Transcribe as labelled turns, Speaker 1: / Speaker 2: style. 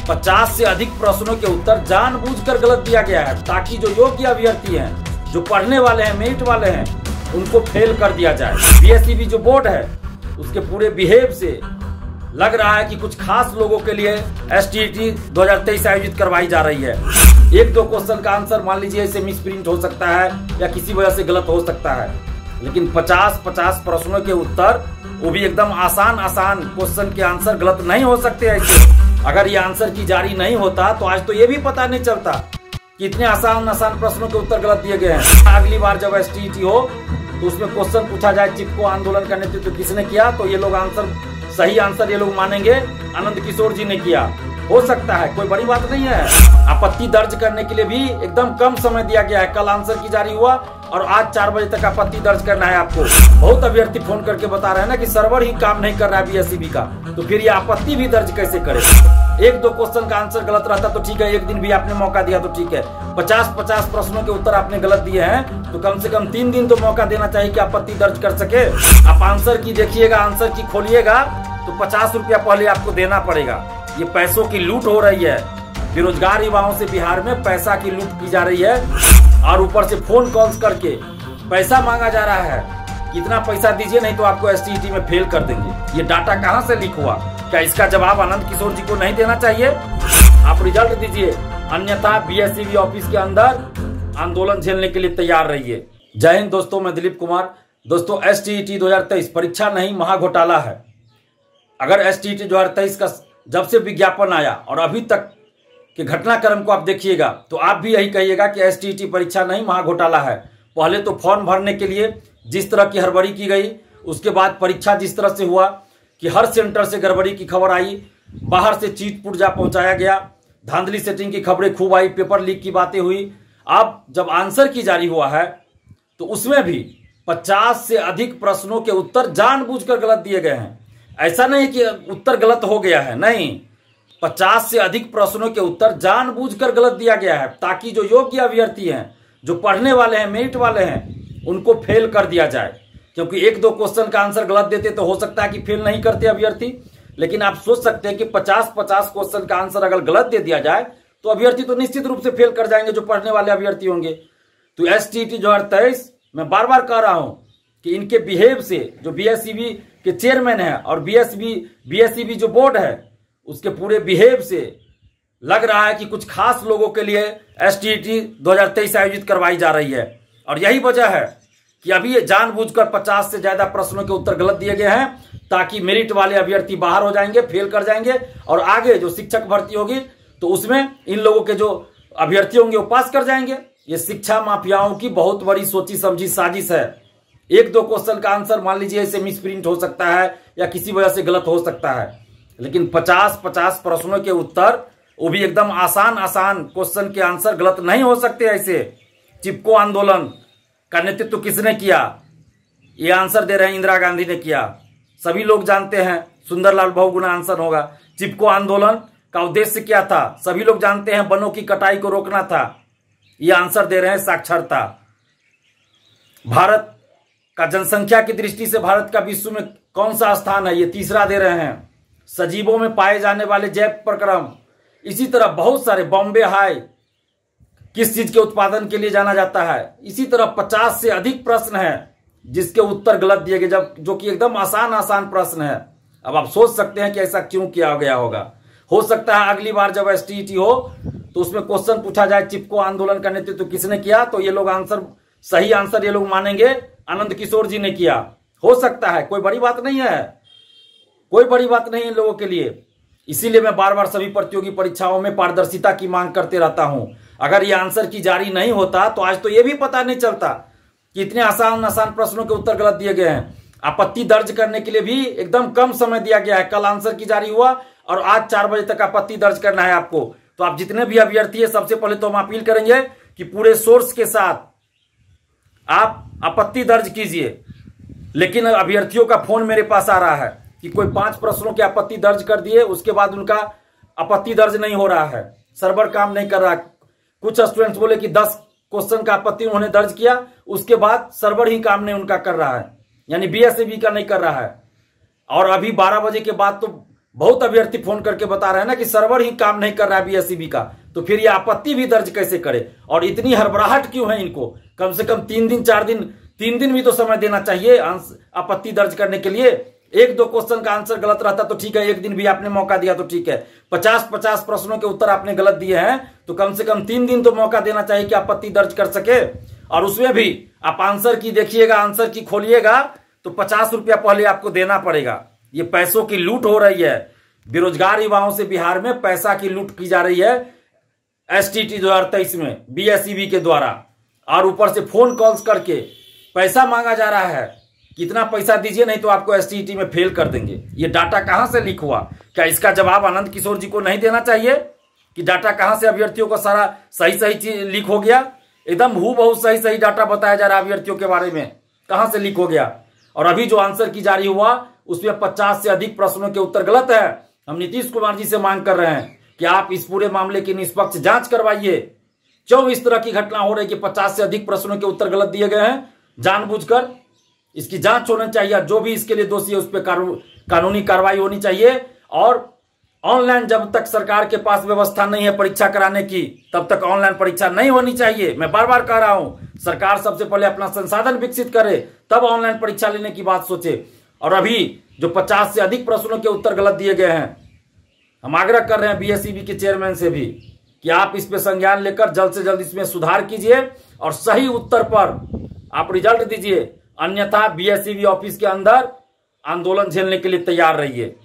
Speaker 1: 50 से अधिक प्रश्नों के उत्तर जानबूझकर गलत दिया गया है ताकि जो योग्य अभ्यर्थी हैं, जो पढ़ने वाले हैं, मेरिट वाले हैं, उनको फेल कर दिया जाए। बीएसईबी जो बोर्ड है उसके पूरे बिहेव से लग रहा है कि कुछ खास लोगों के लिए एसटीईटी 2023 आयोजित करवाई जा रही है। एक दो क्वेश्चन का आंसर मान लीजिए इसे मिसप्रिंट हो सकता है या किसी वजह से गलत हो सकता है, लेकिन 50 प्रश्नों के उत्तर, वो भी एकदम आसान क्वेश्चन के आंसर गलत नहीं हो सकते ऐसे। अगर ये आंसर की जारी नहीं होता तो आज तो ये भी पता नहीं चलता कि इतने आसान प्रश्नों के उत्तर गलत दिए गए हैं। अगली बार जब एसटीईटी हो तो उसमें क्वेश्चन पूछा जाए चिपको आंदोलन का नेतृत्व किसने किया, तो ये लोग सही आंसर ये लोग मानेंगे आनंद किशोर जी ने किया। हो सकता है, कोई बड़ी बात नहीं है। आपत्ति दर्ज करने के लिए भी एकदम कम समय दिया गया है। कल आंसर की जारी हुआ और आज 4 बजे तक आपत्ति दर्ज करना है आपको। बहुत अभ्यर्थी फोन करके बता रहे हैं ना कि सर्वर ही काम नहीं कर रहा है बीएसईबी का, तो फिर ये आपत्ति भी दर्ज कैसे करे। एक दो क्वेश्चन का आंसर गलत रहता तो ठीक है, एक दिन भी आपने मौका दिया तो ठीक है। 50 प्रश्नों के उत्तर आपने गलत दिए हैं तो कम से कम 3 दिन तो मौका देना चाहिए कि आपत्ति दर्ज कर सके। आप आंसर की देखिएगा, आंसर की खोलिएगा तो 50 रुपया पहले आपको देना पड़ेगा। ये पैसों की लूट हो रही है। बेरोजगार युवाओं से बिहार में पैसा की लूट की जा रही है और ऊपर से फोन कॉल्स करके पैसा मांगा जा रहा है। कितना पैसा दीजिए नहीं तो आपको एसटीईटी में फेल कर देंगे। ये डाटा कहां से लीक हुआ? क्या इसका जवाब आनंद किशोर जी को नहीं देना चाहिए? आप रिजल्ट दीजिए, अन्यथा बीएसईबी ऑफिस के अंदर आंदोलन झेलने के लिए तैयार रहिए। जय हिंद दोस्तों, मैं दिलीप कुमार। दोस्तों, एसटीईटी 2023 परीक्षा नहीं महाघोटाला है। अगर एसटीईटी 2023 का जब से विज्ञापन आया और अभी तक के घटनाक्रम को आप देखिएगा तो आप भी यही कहिएगा कि एसटीईटी परीक्षा नहीं महाघोटाला है। पहले तो फॉर्म भरने के लिए जिस तरह की हड़बड़ी की गई, उसके बाद परीक्षा जिस तरह से हुआ कि हर सेंटर से गड़बड़ी की खबर आई, बाहर से चीट पुर्जा पहुंचाया गया, धांधली सेटिंग की खबरें खूब आई, पेपर लीक की बातें हुई। अब जब आंसर की जारी हुआ है तो उसमें भी 50 से अधिक प्रश्नों के उत्तर जानबूझकर गलत दिए गए हैं। ऐसा नहीं कि उत्तर गलत हो गया है, नहीं, 50 से अधिक प्रश्नों के उत्तर जानबूझकर गलत दिया गया है ताकि जो योग्य अभ्यर्थी हैं, जो पढ़ने वाले हैं, मेरिट वाले हैं, उनको फेल कर दिया जाए। क्योंकि एक दो क्वेश्चन का आंसर गलत देते तो हो सकता है कि फेल नहीं करते अभ्यर्थी, लेकिन आप सोच सकते हैं कि 50 क्वेश्चन का आंसर अगर गलत दे दिया जाए तो अभ्यर्थी तो निश्चित रूप से फेल कर जाएंगे, जो पढ़ने वाले अभ्यर्थी होंगे। तो एसटीईटी 2023 मैं बार बार कह रहा हूं कि इनके बिहेव से जो बीएसईबी के चेयरमैन है और बीएसईबी जो बोर्ड है उसके पूरे बिहेव से लग रहा है कि कुछ खास लोगों के लिए एसटीईटी 2023 आयोजित करवाई जा रही है। और यही वजह है कि अभी ये जानबूझकर 50 से ज्यादा प्रश्नों के उत्तर गलत दिए गए हैं ताकि मेरिट वाले अभ्यर्थी बाहर हो जाएंगे, फेल कर जाएंगे और आगे जो शिक्षक भर्ती होगी तो उसमें इन लोगों के जो अभ्यर्थी होंगे वो पास कर जाएंगे। ये शिक्षा माफियाओं की बहुत बड़ी सोची समझी साजिश है। एक दो क्वेश्चन का आंसर मान लीजिए इसे मिसप्रिंट हो सकता है या किसी वजह से गलत हो सकता है, लेकिन 50 प्रश्नों के उत्तर, वो भी एकदम आसान क्वेश्चन के आंसर गलत नहीं हो सकते ऐसे। चिपको आंदोलन का नेतृत्व किसने किया? ये आंसर दे रहे हैं इंदिरा गांधी ने किया। सभी लोग जानते हैं, सुंदरलाल बहुगुणा आंसर होगा। चिपको आंदोलन का उद्देश्य क्या था? सभी लोग जानते हैं, वनों की कटाई को रोकना था। ये आंसर दे रहे हैं साक्षरता। भारत का जनसंख्या की दृष्टि से भारत का विश्व में कौन सा स्थान है? ये तीसरा दे रहे हैं। सजीवों में पाए जाने वाले जैव प्रक्रम, इसी तरह बहुत सारे, बॉम्बे हाई किस चीज के उत्पादन के लिए जाना जाता है, इसी तरह 50 से अधिक प्रश्न है जिसके उत्तर गलत दिए गए, जो कि एकदम आसान प्रश्न है। अब आप सोच सकते हैं कि ऐसा क्यों किया गया होगा। हो सकता है अगली बार जब एसटीईटी हो तो उसमें क्वेश्चन पूछा जाए चिपको आंदोलन का नेतृत्व किसने किया, तो ये लोग सही आंसर ये लोग मानेंगे आनंद किशोर जी ने किया। हो सकता है, कोई बड़ी बात नहीं है, कोई बड़ी बात नहीं इन लोगों के लिए। इसीलिए मैं बार बार सभी प्रतियोगी परीक्षाओं में पारदर्शिता की मांग करते रहता हूं। अगर ये आंसर की जारी नहीं होता तो आज तो ये भी पता नहीं चलता कि इतने आसान प्रश्नों के उत्तर गलत दिए गए हैं। आपत्ति दर्ज करने के लिए भी एकदम कम समय दिया गया है। कल आंसर की जारी हुआ और आज 4 बजे तक आपत्ति दर्ज करना है आपको। तो आप जितने भी अभ्यर्थी है, सबसे पहले तो हम अपील करेंगे कि पूरे सोर्स के साथ आप आपत्ति दर्ज कीजिए। लेकिन अभ्यर्थियों का फोन मेरे पास आ रहा है कि कोई 5 प्रश्नों की आपत्ति दर्ज कर दिए, उसके बाद उनका आपत्ति दर्ज नहीं हो रहा है, सर्वर काम नहीं कर रहा। कुछ स्टूडेंट्स बोले कि 10 क्वेश्चन का आपत्ति उन्होंने दर्ज किया, उसके बाद सर्वर ही काम नहीं उनका कर रहा है, यानी बीएसईबी का नहीं कर रहा है। और अभी 12 बजे के बाद तो बहुत अभ्यर्थी फोन करके बता रहे हैं ना कि सर्वर ही काम नहीं कर रहा है बीएसईबी का, तो फिर ये आपत्ति भी दर्ज कैसे करे? और इतनी हड़बड़ाहट क्यों है इनको? कम से कम 3 दिन 4 दिन 3 दिन भी तो समय देना चाहिए आपत्ति दर्ज करने के लिए। 1-2 क्वेश्चन का आंसर गलत रहता तो ठीक है, 1 दिन भी आपने मौका दिया तो ठीक है। 50-50 प्रश्नों के उत्तर आपने गलत दिए हैं तो कम से कम 3 दिन तो मौका देना चाहिए कि आपत्ति दर्ज कर सके। और उसमें भी आप आंसर की देखिएगा, आंसर की खोलिएगा तो 50 रुपया पहले आपको देना पड़ेगा। ये पैसों की लूट हो रही है। बेरोजगार युवाओं से बिहार में पैसा की लूट की जा रही है STT 2023 में बीएसईबी के द्वारा। और ऊपर से फोन कॉल्स करके पैसा मांगा जा रहा है, कितना पैसा दीजिए नहीं तो आपको STT में फेल कर देंगे। ये डाटा कहां से लीक हुआ? क्या इसका जवाब आनंद किशोर जी को नहीं देना चाहिए कि डाटा कहां से अभ्यर्थियों का सारा सही चीज लीक हो गया? एकदम हूबहू सही डाटा बताया जा रहा है अभ्यर्थियों के बारे में, कहां से लीक हो गया? और अभी जो आंसर की जारी हुआ उसमें 50 से अधिक प्रश्नों के उत्तर गलत है। हम नीतीश कुमार जी से मांग कर रहे हैं कि आप इस पूरे मामले की निष्पक्ष जांच करवाइए। क्यों इस तरह की घटना हो रही है कि 50 से अधिक प्रश्नों के उत्तर गलत दिए गए हैं जानबूझकर? इसकी जांच होनी चाहिए। जो भी इसके लिए दोषी है उस पर कानूनी कार्रवाई होनी चाहिए। और ऑनलाइन जब तक सरकार के पास व्यवस्था नहीं है परीक्षा कराने की, तब तक ऑनलाइन परीक्षा नहीं होनी चाहिए। मैं बार बार कह रहा हूं, सरकार सबसे पहले अपना संसाधन विकसित करे तब ऑनलाइन परीक्षा लेने की बात सोचे। और अभी जो 50 से अधिक प्रश्नों के उत्तर गलत दिए गए हैं, हम आग्रह कर रहे हैं बीएसईबी के चेयरमैन से भी कि आप इस पे संज्ञान लेकर जल्द से जल्द इसमें सुधार कीजिए और सही उत्तर पर आप रिजल्ट दीजिए। अन्यथा बीएसईबी ऑफिस के अंदर आंदोलन झेलने के लिए तैयार रहिए।